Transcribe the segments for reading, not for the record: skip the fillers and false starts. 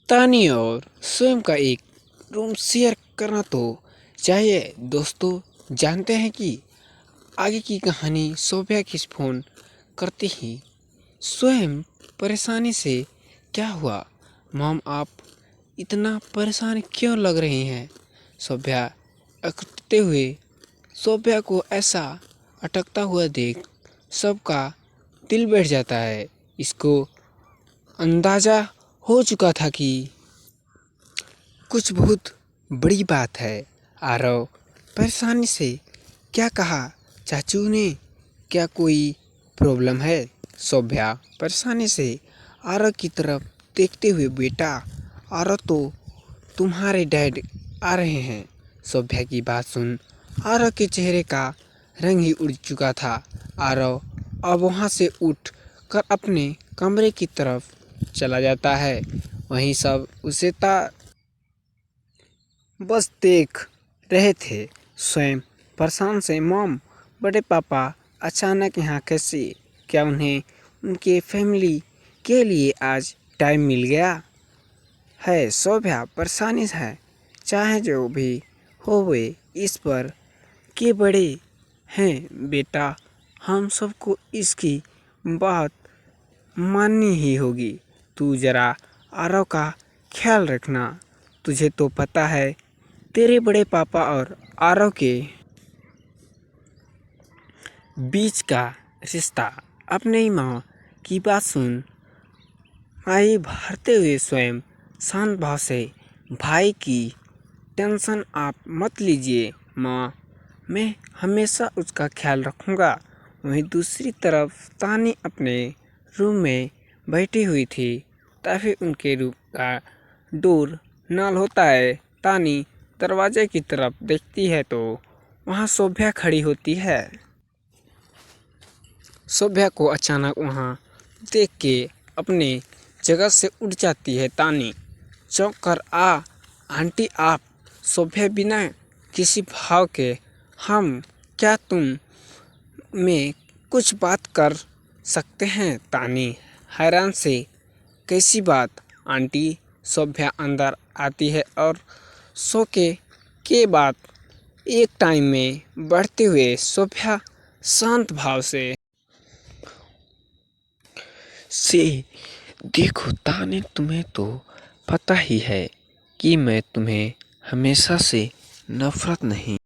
तानी और स्वयं का एक रूम शेयर करना तो चाहिए। दोस्तों, जानते हैं कि आगे की कहानी सोफिया की फ़ोन करती ही स्वयं परेशानी से क्या हुआ। मॉम, आप इतना परेशान क्यों लग रही हैं? सोफिया अकड़ते हुए सोफिया को ऐसा अटकता हुआ देख सबका दिल बैठ जाता है। इसको अंदाज़ा हो चुका था कि कुछ बहुत बड़ी बात है। आरव परेशानी से क्या कहा? चाचू ने क्या कोई प्रॉब्लम है? सौभ्या परेशानी से आरव की तरफ देखते हुए, बेटा आरव तो तुम्हारे डैड आ रहे हैं। सौभ्या की बात सुन आरव के चेहरे का रंग ही उड़ चुका था। आरव अब वहाँ से उठ कर अपने कमरे की तरफ चला जाता है। वहीं सब उसे बस देख रहे थे। स्वयं परेशान से, मॉम, बड़े पापा अचानक यहाँ कैसे? क्या उन्हें उनके फैमिली के लिए आज टाइम मिल गया है? शोभा परेशानी है, चाहे जो भी हो वे इस पर के बड़े हैं। बेटा, हम सबको इसकी बात माननी ही होगी। तू जरा आरव का ख्याल रखना। तुझे तो पता है तेरे बड़े पापा और आरव के बीच का रिश्ता। अपनी माँ की बात सुन आई भरते हुए स्वयं शांत भाव से, भाई की टेंशन आप मत लीजिए माँ, मैं हमेशा उसका ख्याल रखूँगा। वहीं दूसरी तरफ तानी अपने रूम में बैठी हुई थी। तभी उनके रूम का डोर नॉक होता है। तानी दरवाजे की तरफ देखती है तो वहाँ शोभा खड़ी होती है। शोभा को अचानक वहाँ देख के अपने जगह से उठ जाती है। तानी चौंक कर, आंटी आप? शोभा बिना किसी भाव के, हम क्या तुम में कुछ बात कर सकते हैं? तानी हैरान से, कैसी बात आंटी? शोभा अंदर आती है और सो के बाद एक टाइम में बढ़ते हुए शोभा शांत भाव से देखो ताने, तुम्हें तो पता ही है कि मैं तुम्हें हमेशा से नफरत नहीं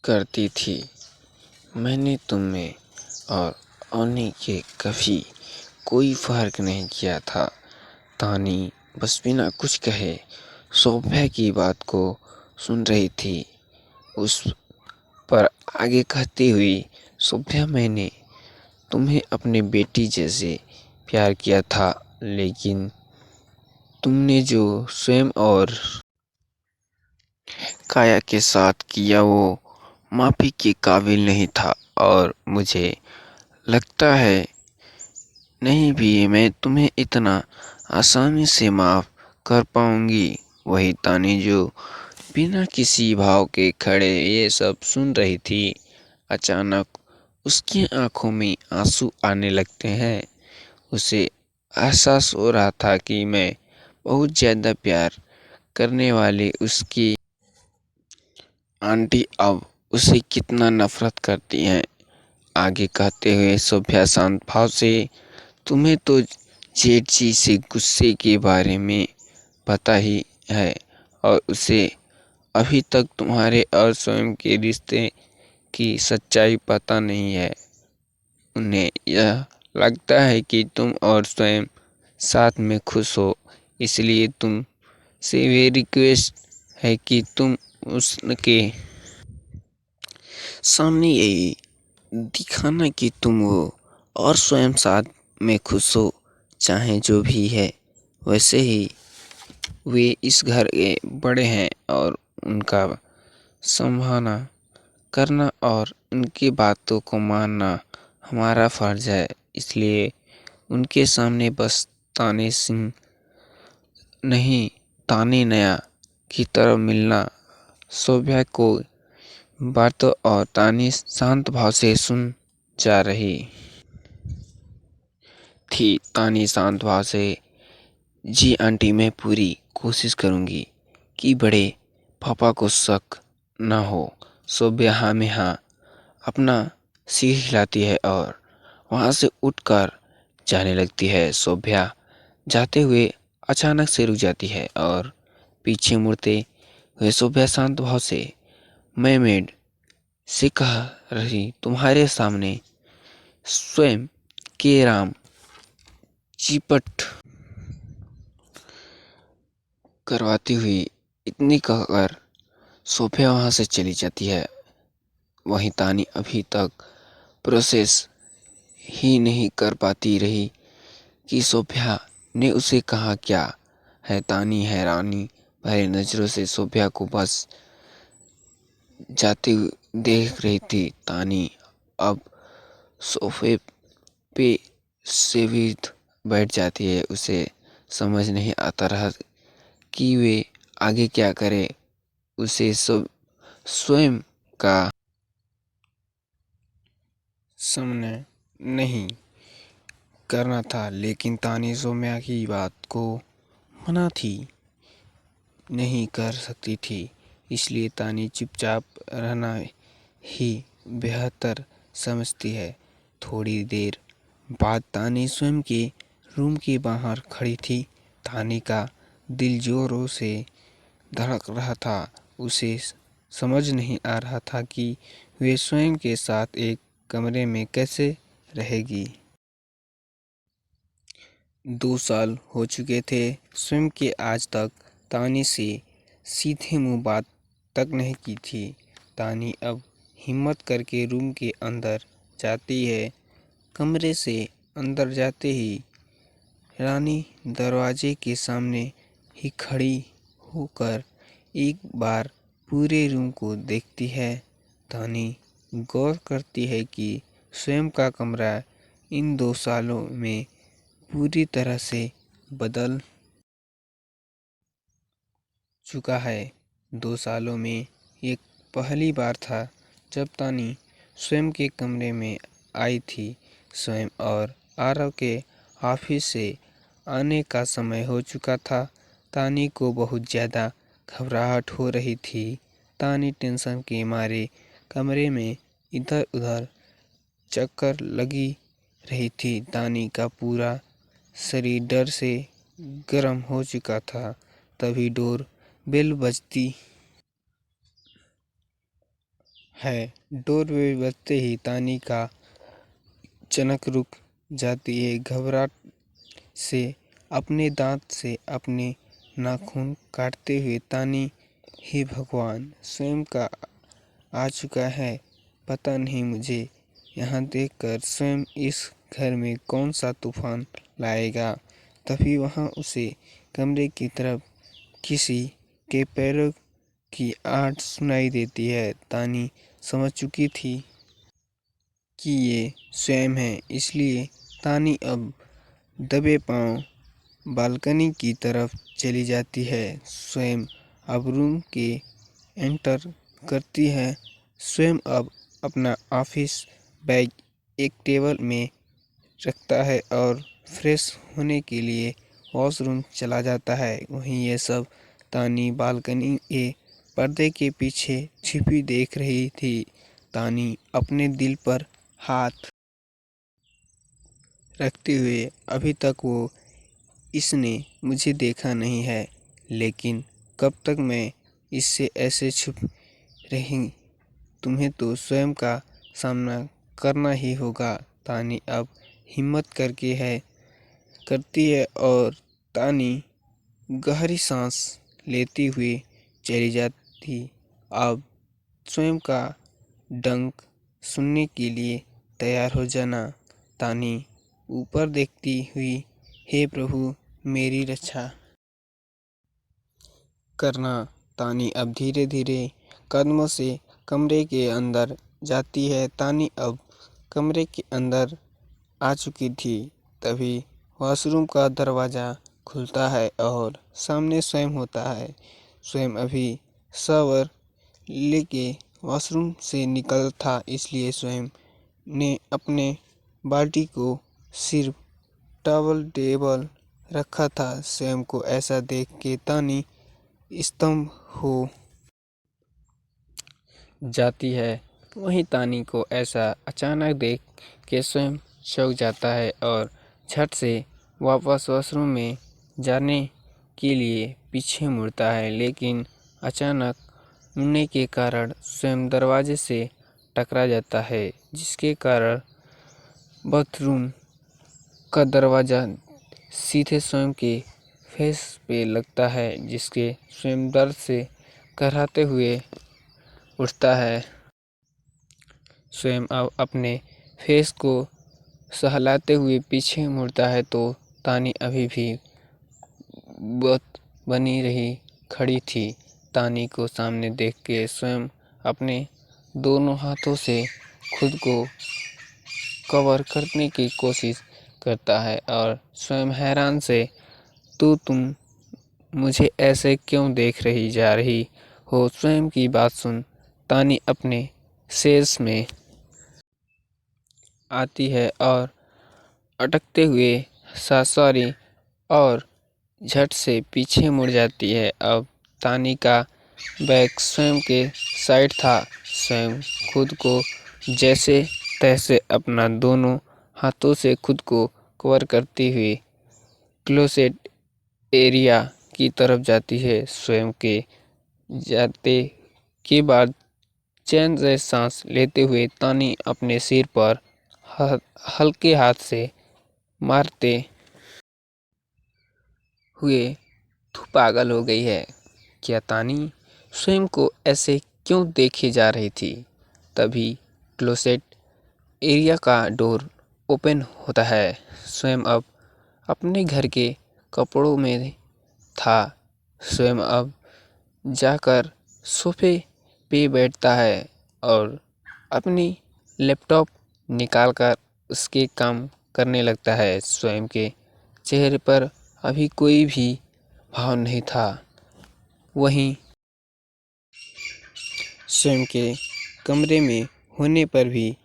करती थी। मैंने तुम में और औनी के कभी कोई फर्क नहीं किया था। तानी बस बिना कुछ कहे शोभा की बात को सुन रही थी। उस पर आगे कहती हुई, शोभा, मैंने तुम्हें अपनी बेटी जैसे प्यार किया था, लेकिन तुमने जो स्वयं और काया के साथ किया वो माफ़ी के काबिल नहीं था, और मुझे लगता है नहीं भी मैं तुम्हें इतना आसानी से माफ़ कर पाऊंगी। वही तानी जो बिना किसी भाव के खड़े ये सब सुन रही थी, अचानक उसकी आंखों में आंसू आने लगते हैं। उसे एहसास हो रहा था कि मैं बहुत ज़्यादा प्यार करने वाली उसकी आंटी अब उसे कितना नफरत करती हैं। आगे कहते हुए सोफिया शांत भाव से, तुम्हें तो जेठ जी से गुस्से के बारे में पता ही है, और उसे अभी तक तुम्हारे और स्वयं के रिश्ते की सच्चाई पता नहीं है। उन्हें यह लगता है कि तुम और स्वयं साथ में खुश हो, इसलिए तुम से वे रिक्वेस्ट है कि तुम उसके सामने यही दिखाना कि तुम हो और स्वयं साथ में खुश हो, चाहे जो भी है। वैसे ही वे इस घर के बड़े हैं और उनका संभालना करना और उनकी बातों को मानना हमारा फर्ज है। इसलिए उनके सामने बस ताने सिंह नहीं, ताने नया की तरह मिलना। शोभा को बातों और तानी शांत भाव से सुन जा रही थी। तानी शांत भाव से जी आंटी, मैं पूरी कोशिश करूँगी कि बड़े पापा को शक ना हो। सोभ्या हाँ में हाँ अपना सिर हिलाती है और वहाँ से उठकर जाने लगती है। सोभ्या जाते हुए अचानक से रुक जाती है और पीछे मुड़ते हुए सोभ्या शांत भाव से मैं मेड से कह रही, तुम्हारे सामने स्वयं के राम चिपट करवाती हुई इतनी कहकर सोफिया वहाँ से चली जाती है। वहीं तानी अभी तक प्रोसेस ही नहीं कर पाती रही कि सोफिया ने उसे कहा क्या है। तानी हैरानी भरी नज़रों से सोफिया को बस जाते हुए देख रही थी। तानी अब सोफे पे से भी बैठ जाती है। उसे समझ नहीं आता रहा कि वे आगे क्या करे। उसे सब स्वयं का सामना नहीं करना था, लेकिन तानी सोम्या की बात को मना थी नहीं कर सकती थी। इसलिए तानी चुपचाप रहना ही बेहतर समझती है। थोड़ी देर बाद तानी स्वयं के रूम के बाहर खड़ी थी। तानी का दिल जोरों से धड़क रहा था। उसे समझ नहीं आ रहा था कि वे स्वयं के साथ एक कमरे में कैसे रहेगी। 2 साल हो चुके थे स्वयं के आज तक तानी से सीधे मुंह बात तक नहीं की थी। तानी अब हिम्मत करके रूम के अंदर जाती है। कमरे से अंदर जाते ही रानी दरवाजे के सामने ही खड़ी होकर एक बार पूरे रूम को देखती है। तानी गौर करती है कि स्वयं का कमरा इन 2 सालों में पूरी तरह से बदल चुका है। 2 सालों में ये पहली बार था जब तानी स्वयं के कमरे में आई थी। स्वयं और आरव के ऑफिस से आने का समय हो चुका था। तानी को बहुत ज़्यादा घबराहट हो रही थी। तानी टेंशन के मारे कमरे में इधर उधर चक्कर लगी रही थी। तानी का पूरा शरीर डर से गर्म हो चुका था। तभी डोर बेल बजती है। डोर बेल बजते ही तानी का चनक रुक जाती है। घबराहट से अपने दांत से अपने नाखून काटते हुए तानी, हे भगवान, स्वयं का आ चुका है। पता नहीं मुझे यहाँ देखकर स्वयं इस घर में कौन सा तूफान लाएगा। तभी वहाँ उसे कमरे की तरफ किसी के पैरों की आहट सुनाई देती है। तानी समझ चुकी थी कि ये स्वयं है, इसलिए तानी अब दबे पांव बालकनी की तरफ चली जाती है। स्वयं अब रूम के एंटर करती है। स्वयं अब अपना ऑफिस बैग एक टेबल में रखता है और फ्रेश होने के लिए वॉशरूम चला जाता है। वहीं ये सब तानी बालकनी के पर्दे के पीछे छिपी देख रही थी। तानी अपने दिल पर हाथ रखते हुए, अभी तक वो इसने मुझे देखा नहीं है, लेकिन कब तक मैं इससे ऐसे छुप रही। तुम्हें तो स्वयं का सामना करना ही होगा। तानी अब हिम्मत करती है और तानी गहरी सांस लेती हुई चली जाती। अब स्वयं का डंक सुनने के लिए तैयार हो जाना। तानी ऊपर देखती हुई, हे प्रभु, मेरी रक्षा करना। तानी अब धीरे धीरे कदमों से कमरे के अंदर जाती है। तानी अब कमरे के अंदर आ चुकी थी। तभी वॉशरूम का दरवाज़ा खुलता है और सामने स्वयं होता है। स्वयं अभी शावर लेके वॉशरूम से निकल था, इसलिए स्वयं ने अपने बाल्टी को सिर्फ टॉवल टेबल रखा था। स्वयं को ऐसा देख के तानी स्तंभ हो जाती है। वहीं तानी को ऐसा अचानक देख के स्वयं चौंक जाता है और झट से वापस वॉशरूम में जाने के लिए पीछे मुड़ता है, लेकिन अचानक मुड़ने के कारण स्वयं दरवाजे से टकरा जाता है, जिसके कारण बाथरूम का दरवाज़ा सीधे स्वयं के फेस पे लगता है, जिसके स्वयं दर्द से कराहते हुए उठता है। स्वयं अब अपने फेस को सहलाते हुए पीछे मुड़ता है तो तानी अभी भी बहुत बनी रही खड़ी थी। तानी को सामने देख के स्वयं अपने दोनों हाथों से खुद को कवर करने की कोशिश करता है और स्वयं हैरान से तुम मुझे ऐसे क्यों देख रही जा रही हो। स्वयं की बात सुन तानी अपने सेल्स में आती है और अटकते हुए सॉरी और झट से पीछे मुड़ जाती है। अब तानी का बैग स्वयं के साइड था। स्वयं खुद को जैसे तैसे अपना दोनों हाथों से खुद को कवर करती हुई क्लोसेट एरिया की तरफ जाती है। स्वयं के जाते के बाद चैन से सांस लेते हुए तानी अपने सिर पर हल्के हाथ से मारते हुए पागल हो गई है। क्या तानी स्वयं को ऐसे क्यों देखे जा रही थी? तभी क्लोसेट एरिया का डोर ओपन होता है। स्वयं अब अपने घर के कपड़ों में था। स्वयं अब जाकर सोफे पे बैठता है और अपनी लैपटॉप निकालकर उसके काम करने लगता है। स्वयं के चेहरे पर अभी कोई भी भाव नहीं था। वहीं स्वयं के कमरे में होने पर भी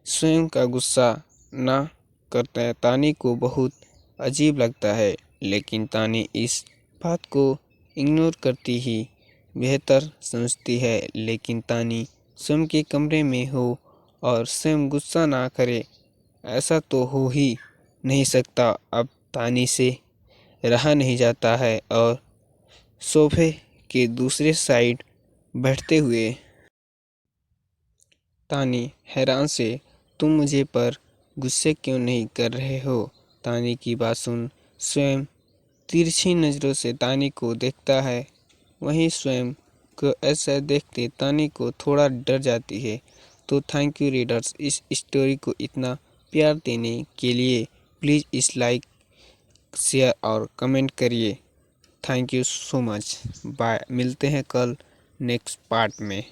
स्वयं का गुस्सा ना करता है। तानी को बहुत अजीब लगता है, लेकिन तानी इस बात को इग्नोर करती ही बेहतर समझती है। लेकिन तानी स्वयं के कमरे में हो और स्वयं गुस्सा ना करे, ऐसा तो हो ही नहीं सकता। अब तानी से रहा नहीं जाता है और सोफे के दूसरे साइड बैठते हुए तानी हैरान से तुम मुझे पर गुस्से क्यों नहीं कर रहे हो? तानी की बात सुन स्वयं तिरछी नज़रों से तानी को देखता है। वहीं स्वयं को ऐसा देखते तानी को थोड़ा डर जाती है। तो थैंक यू रीडर्स, इस स्टोरी को इतना प्यार देने के लिए प्लीज़ इस लाइक शेयर और कमेंट करिए। Thank you so much. Bye, मिलते हैं कल नेक्स्ट पार्ट में।